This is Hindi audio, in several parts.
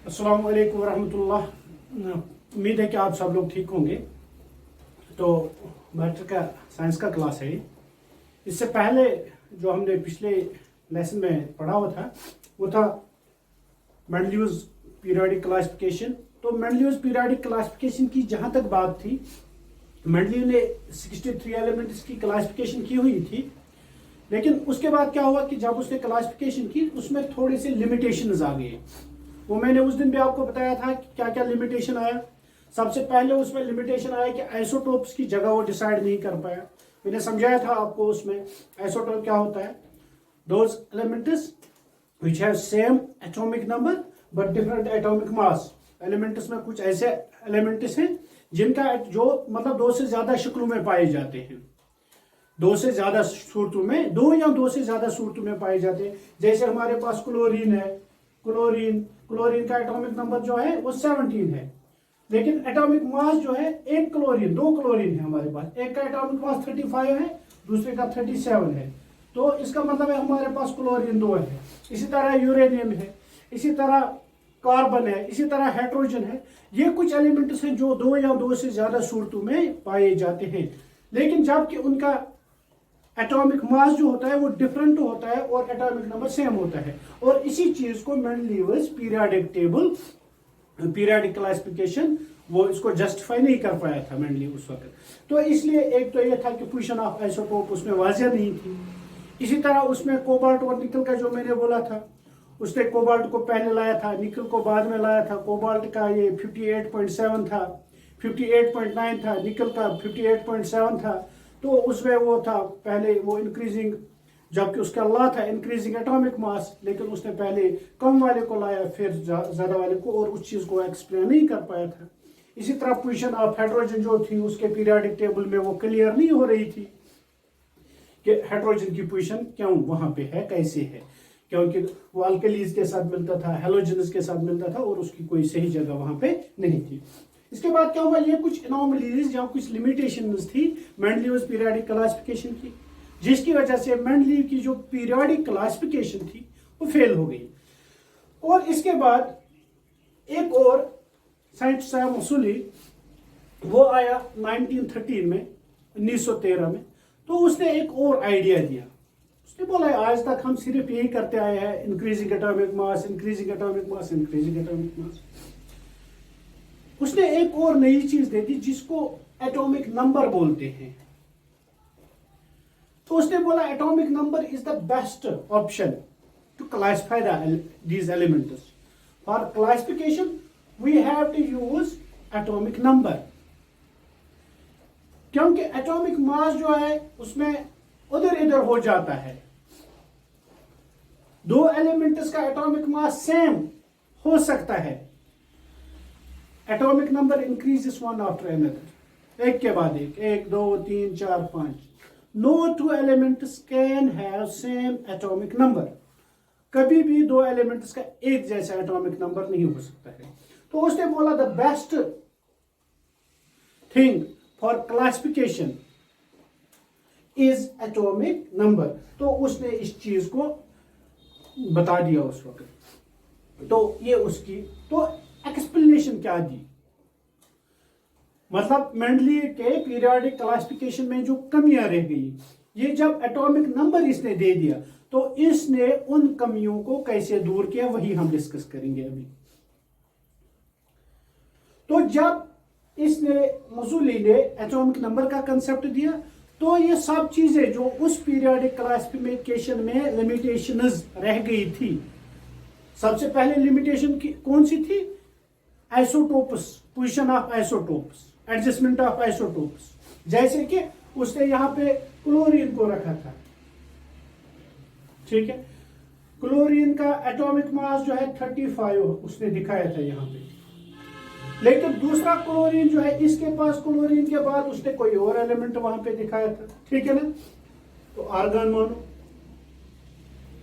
अस्सलाम वालेकुम रहमतुल्लाह। उम्मीद है कि आप सब लोग ठीक होंगे। तो मैटर का साइंस का क्लास है। इससे पहले जो हमने पिछले लेसन में पढ़ा हुआ था वो था मेंडलीव्स पीरियोडिक क्लासिफिकेशन। तो मेंडलीव्स पीरियोडिक क्लासिफिकेशन की जहाँ तक बात थी, मेंडलीव ने 63 एलिमेंट्स की क्लासिफिकेशन की हुई थी। लेकिन उसके बाद क्या हुआ कि जब उसने क्लासिफिकेशन की उसमें थोड़े से लिमिटेशंस आ गए। वो मैंने उस दिन भी आपको बताया था कि क्या क्या लिमिटेशन आया। सबसे पहले उसमें लिमिटेशन आया कि आइसोटोप्स की जगह वो डिसाइड नहीं कर पाया। मैंने समझाया था आपको उसमें आइसोटोप क्या होता है। Those elements which have same atomic number but different atomic mass. Elements में कुछ ऐसे एलिमेंट्स हैं जिनका जो मतलब दो से ज्यादा शक्लों में पाए जाते हैं, दो से ज्यादा सूरतों में, दो या दो से ज्यादा सूरतों में पाए जाते हैं। जैसे हमारे पास क्लोरीन है, क्लोरीन का एटॉमिक नंबर जो है वो 17 है, लेकिन एटॉमिक मास जो है दो क्लोरीन है हमारे पास। एक का एटॉमिक मास 35 है, दूसरे का 37 है। तो इसका मतलब है हमारे पास क्लोरीन 2 है। इसी तरह यूरेनियम है, इसी तरह कार्बन है, इसी तरह हाइड्रोजन है। ये कुछ एलिमेंट्स हैं जो दो या दो से ज्यादा सूरतों में पाए जाते हैं, लेकिन जबकि उनका एटॉमिक मास जो होता है वो डिफरेंट होता है और एटॉमिक नंबर सेम होता है। और इसी चीज को Mendeleev's periodic table, periodic classification, वो इसको जस्टिफाई नहीं कर पाया था मेंडलीव उस वक्त। तो इसलिए एक तो ये था कि पोजीशन ऑफ आइसोटोप उसमें वाजिया नहीं थी। इसी तरह उसमें कोबाल्ट और निकल का जो मैंने बोला था, उसने कोबाल्ट को पहले लाया था, निकल को बाद में लाया था। कोबाल्ट का ये 58.7 था, 58.9 था, निकल का 58.7 था। तो उसमें वो था पहले वो इंक्रीजिंग, जबकि उसका ला था इंक्रीजिंग एटॉमिक मास, लेकिन उसने पहले कम वाले को लाया फिर ज्यादा वाले को, और उस चीज को एक्सप्लेन नहीं कर पाया था। इसी तरह पोजीशन ऑफ हाइड्रोजन जो थी उसके पीरियोडिक टेबल में वो क्लियर नहीं हो रही थी कि हाइड्रोजन की पोजीशन क्यों वहां पे है, कैसे है, क्योंकि वो अल्कलीज के साथ मिलता था, हेलोजन्स के साथ मिलता था, और उसकी कोई सही जगह वहां पे नहीं थी। इसके बाद क्या हुआ, ये कुछ एनोमलीज या कुछ लिमिटेशंस थी मेंडलीव्स पीरियोडिक क्लासिफिकेशन की, जिसकी वजह से मेंडलीव की जो पीरियोडिक क्लासिफिकेशन थी वो फेल हो गई। और इसके बाद एक और साइंटिस्ट आया मसूली, वो आया 1913 में, 1913 में। तो उसने एक और आइडिया दिया। उसने बोला आज तक हम सिर्फ यही करते आए हैं, increasing atomic mass, increasing atomic mass, increasing atomic mass. उसने एक और नई चीज दे दी जिसको एटॉमिक नंबर बोलते हैं। तो उसने बोला atomic number is the best option to classify these elements. For classification we have to use atomic number, क्योंकि एटॉमिक मास जो है उसमें उधर इधर हो जाता है। दो एलिमेंट्स का एटॉमिक मास सेम हो सकता है, atomic number increases one after another, एक के बाद एक, 1 2 3 4 5। No two elements can have same atomic number. कभी भी दो एलिमेंट्स का एक जैसा एटॉमिक नंबर नहीं हो सकता है। तो उसने बोला the best thing for classification is atomic number. तो उसने इस चीज को बता दिया उस वक्त। तो ये उसकी तो एक्सप्लेनेशन क्या दी, मतलब मेंडलीव के पीरियोडिक क्लासिफिकेशन में जो कमियां रह गई, ये जब एटॉमिक नंबर इसने दे दिया तो इसने उन कमियों को कैसे दूर किया, वही हम डिस्कस करेंगे अभी। तो जब इसने मसूली ने एटॉमिक नंबर का कंसेप्ट दिया, तो ये सब चीजें जो उस पीरियोडिक क्लासिफिकेशन में लिमिटेशंस रह गई थी। सबसे पहले लिमिटेशन कौन सी थी, isotopes, position of isotopes, adjustment of isotopes. जैसे कि उसने यहां पे क्लोरीन को रखा था, ठीक है, क्लोरीन का एटॉमिक मास जो है 35 उसने दिखाया था यहां पे, लेकिन दूसरा क्लोरीन जो है इसके पास क्लोरीन के बाद उसने कोई और एलिमेंट वहां पे दिखाया था, ठीक है ना। तो आर्गन मानो,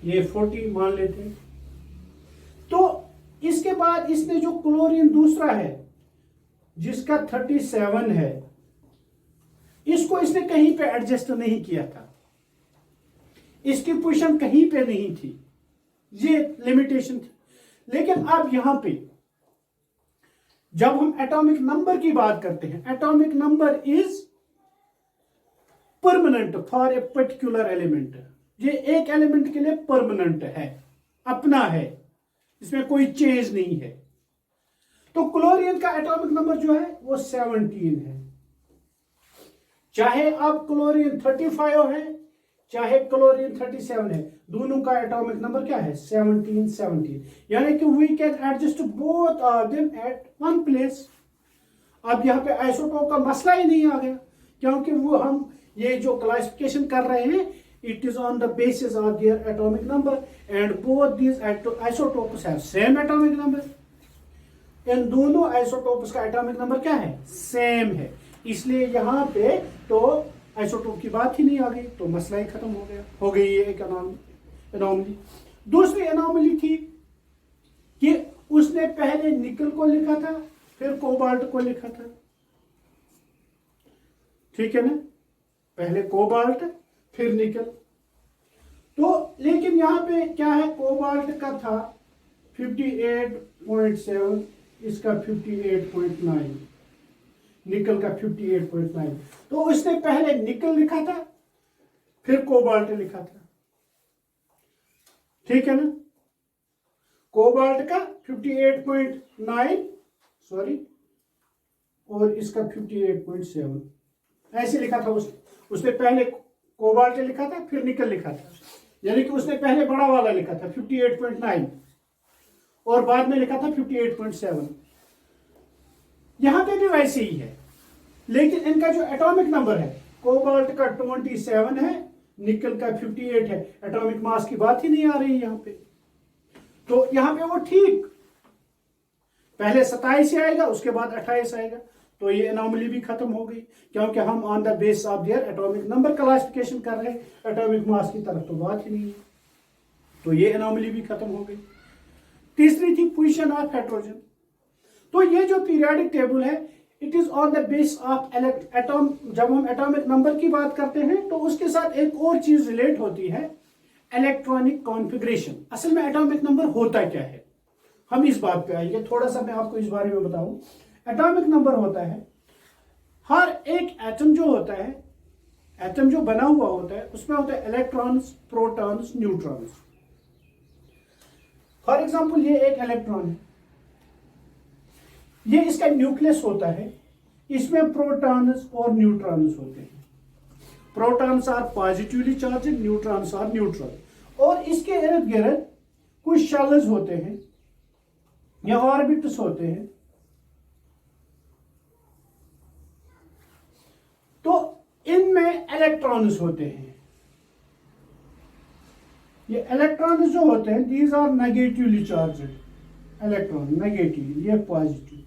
ये 40 मान लेते हैं। तो इसके बाद इसने जो क्लोरीन दूसरा है जिसका 37 है, इसको इसने कहीं पे एडजस्ट नहीं किया था, इसकी पोजीशन कहीं पे नहीं थी, ये लिमिटेशन थी। लेकिन अब यहां पे जब हम एटॉमिक नंबर की बात करते हैं, atomic number is permanent for a particular element. ये एक एलिमेंट के लिए परमानेंट है, अपना है, इसमें कोई चेंज नहीं है। तो क्लोरीन का एटॉमिक नंबर जो है वो 17 है। चाहे अब क्लोरीन 35 है, चाहे क्लोरीन 37 है, दोनों का एटॉमिक नंबर क्या है? 17। यानी कि we can adjust both of them at one place. अब यहाँ पे आइसोटोप का मसला ही नहीं आ गया, क्योंकि वो हम ये जो क्लासिफिकेशन कर रहे हैं, it is on the basis of their atomic number and both these isotopes have same atomic number. इन दोनों आइसोटोप्स का एटॉमिक नंबर क्या है? सेम है। इसलिए यहाँ पे तो आइसोटोप की बात ही नहीं आ गई, तो मसला ही खत्म हो गया, हो गई ये एक एनॉमली। दूसरी एनॉमली थी कि उसने पहले निकल को लिखा था, फिर कोबाल्ट को लिखा था। ठीक है ना? पहले कोबाल्ट फिर निकल। तो लेकिन यहां पे क्या है, कोबाल्ट का था 58.7, इसका 58.9, निकल का 58.9। तो उसने पहले निकल लिखा था, फिर कोबाल्ट लिखा था। ठीक है ना? कोबाल्ट का 58.9 सॉरी, और इसका 58.7 ऐसे लिखा था उसने पहले कोबाल्ट लिखा था, फिर निकल लिखा था। यानी कि उसने पहले बड़ा वाला लिखा था 58.9 और बाद में लिखा था 58.7। यहां पे भी वैसे ही है, लेकिन इनका जो एटॉमिक नंबर है, कोबाल्ट का 27 है, निकल का 58 है। एटॉमिक मास की बात ही नहीं आ रही यहां पे। तो यहां पे वो ठीक पहले 27 से आएगा, उसके बाद 28 आएगा। तो ये एनॉमली भी खत्म हो गई, क्योंकि हम on the base of their atomic number classification कर रहे हैं, एटॉमिक मास की तरफ तो बात ही नहीं है। तो ये एनॉमली भी खत्म हो गई। तीसरी थी पोजीशन ऑफ हाइड्रोजन। तो ये जो पीरियोडिक टेबल है, it is on the base of atom. जब हम एटॉमिक नंबर की बात करते हैं तो उसके साथ एक और चीज रिलेट होती है, इलेक्ट्रॉनिक कॉन्फ़िगरेशन। असल में एटॉमिक नंबर होता क्या है, हम इस बात पे आएंगे। थोड़ा सा मैं आपको इस बारे में बताऊं। एटॉमिक नंबर होता है, हर एक एटम जो होता है, एटम जो बना हुआ होता है, उसमें होता है electrons, protons, neutrons. For example ये एक इलेक्ट्रॉन है, ये इसका न्यूक्लियस होता है, इसमें प्रोटॉन्स और न्यूट्रॉन्स होते हैं। Protons are positively charged, neutrons are neutral. और इसके इर्द गिर्द कुछ शेल्स होते हैं या ऑर्बिट्स होते हैं। तो इनमें इलेक्ट्रॉन्स होते हैं। ये इलेक्ट्रॉन्स जो होते हैं, these are negatively charged electron, negative, ये पॉजिटिव।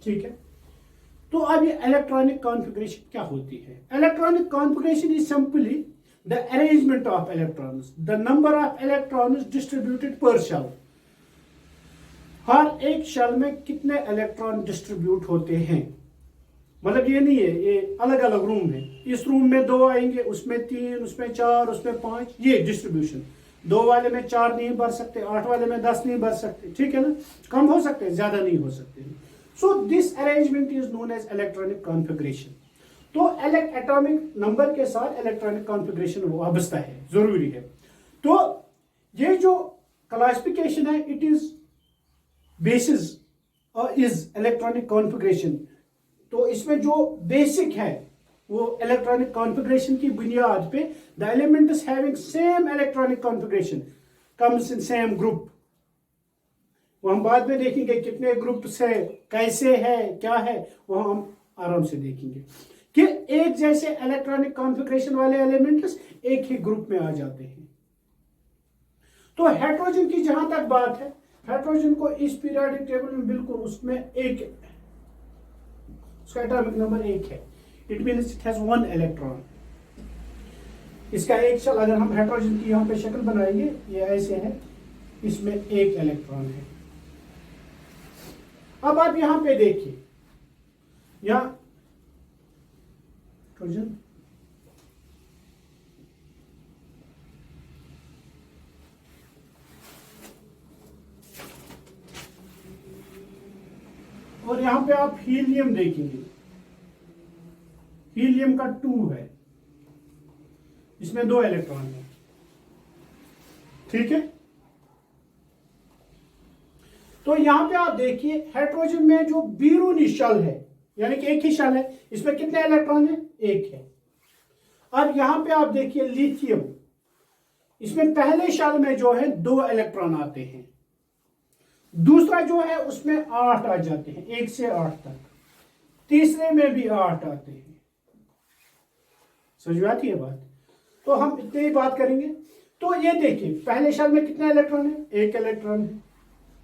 ठीक है? तो अब ये इलेक्ट्रॉनिक कॉन्फ़िगरेशन क्या होती है? Electronic configuration is simply the arrangement of electrons, the number of electrons distributed पर शेल। हर एक शेल में कितने इलेक्ट्रॉन डिस्ट्रीब्यूट होते हैं। मतलब ये नहीं है ये अलग अलग रूम है, इस रूम में 2 आएंगे, उसमें 3, उसमें 4, उसमें 5, ये डिस्ट्रीब्यूशन। 2 वाले में 4 नहीं भर सकते, 8 वाले में 10 नहीं भर सकते। ठीक है ना? कम हो सकते हैं, ज्यादा नहीं हो सकते। So this arrangement is known as electronic configuration. तो एटॉमिक नंबर के साथ इलेक्ट्रॉनिक कॉन्फ़िगरेशन वाबस्ता है, जरूरी है। तो ये जो क्लासिफिकेशन है, it is basis is electronic configuration. तो इसमें जो बेसिक है वो इलेक्ट्रॉनिक कॉन्फ़िगरेशन की बुनियाद पे, the elements having same electronic configuration comes in same group. वो हम बाद में देखेंगे कितने ग्रुप्स है, कैसे है, क्या है, वो हम आराम से देखेंगे कि एक जैसे इलेक्ट्रॉनिक कॉन्फ़िगरेशन वाले एलिमेंट्स एक ही ग्रुप में आ जाते हैं। तो हाइड्रोजन की जहां तक बात है, हाइड्रोजन को इस पीरियोडिक टेबल में बिल्कुल उसमें एक, उसका एटॉमिक नंबर 1 है। It means it has 1 electron. इसका एक शेल, अगर हम हाइड्रोजन की यहाँ पे शक्ल बनाएंगे, ये ऐसे है, इसमें 1 इलेक्ट्रॉन है। अब आप यहां पे देखिए, यहां हाइड्रोजन और यहां पे आप हीलियम देखेंगे, हीलियम का 2 है, इसमें 2 इलेक्ट्रॉन है। ठीक है, तो यहां पे आप देखिए हाइड्रोजन में जो बैरूनी शेल है, यानी कि एक ही शेल है, इसमें कितने इलेक्ट्रॉन है? 1 है। अब यहां पे आप देखिए लिथियम, इसमें पहले शेल में जो है 2 इलेक्ट्रॉन आते हैं, दूसरा जो है उसमें 8 आ जाते हैं, 1 से 8 तक, तीसरे में भी 8 आते हैं। समझ में आती है बात? तो हम इतने ही बात करेंगे। तो ये देखिए पहले शेल में कितना इलेक्ट्रॉन है? 1 इलेक्ट्रॉन है।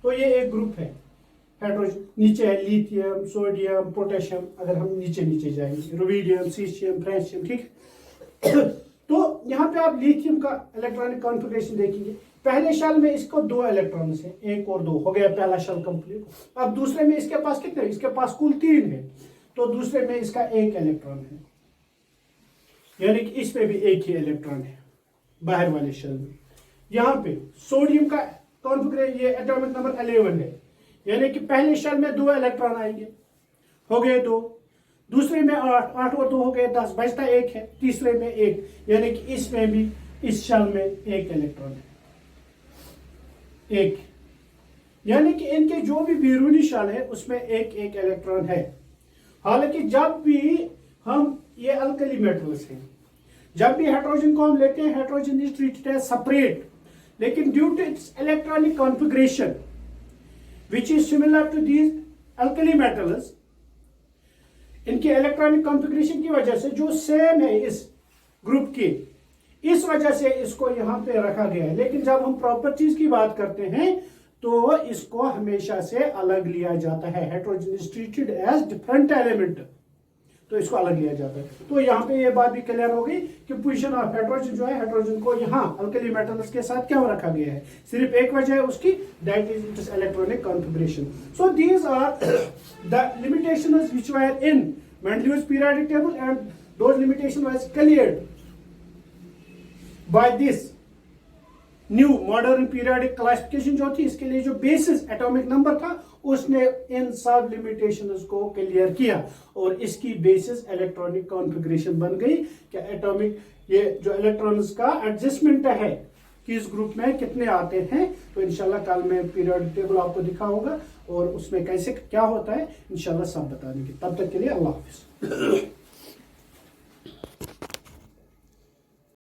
तो ये एक ग्रुप है हाइड्रोजन। नीचे है लिथियम, सोडियम, पोटेशियम, अगर हम नीचे नीचे जाएंगे रुबिडियम, सीशियम, फ्रेंशियम। ठीक तो यहां पे आप लिथियम का इलेक्ट्रॉनिक कॉन्फ़िगरेशन देखेंगे। पहले शेल में इसको 2 इलेक्ट्रॉन है, 1 और 2 हो गया पहला शेल कंप्लीट। अब दूसरे में इसके पास कितने? इसके पास कुल 3 है, तो दूसरे में इसका 1 इलेक्ट्रॉन है, यानी कि इसमें भी 1 ही इलेक्ट्रॉन है बाहर वाले शेल में। यहां पे सोडियम का कॉन्फ़िगरेशन, ये एटॉमिक नंबर 11 है, यानी कि पहले शेल में 2 इलेक्ट्रॉन आएंगे, हो गए 2, दूसरे में 8, 8 और 2 हो गए 10, बचता 1 है, तीसरे में 1, यानी कि इसमें भी इस शेल में 1 इलेक्ट्रॉन है, 1, यानी कि इनके जो भी बैरूनी शेल है उसमें 1 इलेक्ट्रॉन है। हालांकि जब भी हम ये अल्कली मेटल्स हैं, जब भी हाइड्रोजन को हम लेते हैं, hydrogen is treated as separate, लेकिन due to its electronic configuration which is similar to these alkali metals, इनके इलेक्ट्रॉनिक कॉन्फ़िगरेशन की वजह से जो सेम है इस ग्रुप के, इस वजह से इसको यहां पे रखा गया है। लेकिन जब हम प्रॉपर्टीज की बात करते हैं तो इसको हमेशा से अलग लिया जाता है। Hydrogen is treated as different element, तो इसको अलग लिया जाता है। तो यहाँ पे ये बात भी क्लियर हो गई कि पोजीशन ऑफ हाइड्रोजन जो है, हाइड्रोजन को यहाँ अल्कली मेटल्स के साथ क्या रखा गया है? सिर्फ एक वजह है उसकी, that is its electronic configuration. So these are the limitations which were in Mendeleev's periodic table and those limitation was cleared by this new modern periodic classification जो थी, इसके लिए जो बेसिस एटॉमिक नंबर था उसने इन सब लिमिटेशंस को क्लियर किया और इसकी बेसिस इलेक्ट्रॉनिक कॉन्फ़िगरेशन बन गई कि एटॉमिक ये जो इलेक्ट्रॉन्स का एडजस्टमेंट है किस ग्रुप में कितने आते हैं। तो इंशाल्लाह कल मैं पीरियोडिक टेबल आपको दिखाऊंगा और उसमें कैसे क्या होता है इंशाल्लाह सब बता देंगे। तब तक के लिए अल्लाह हाफिज।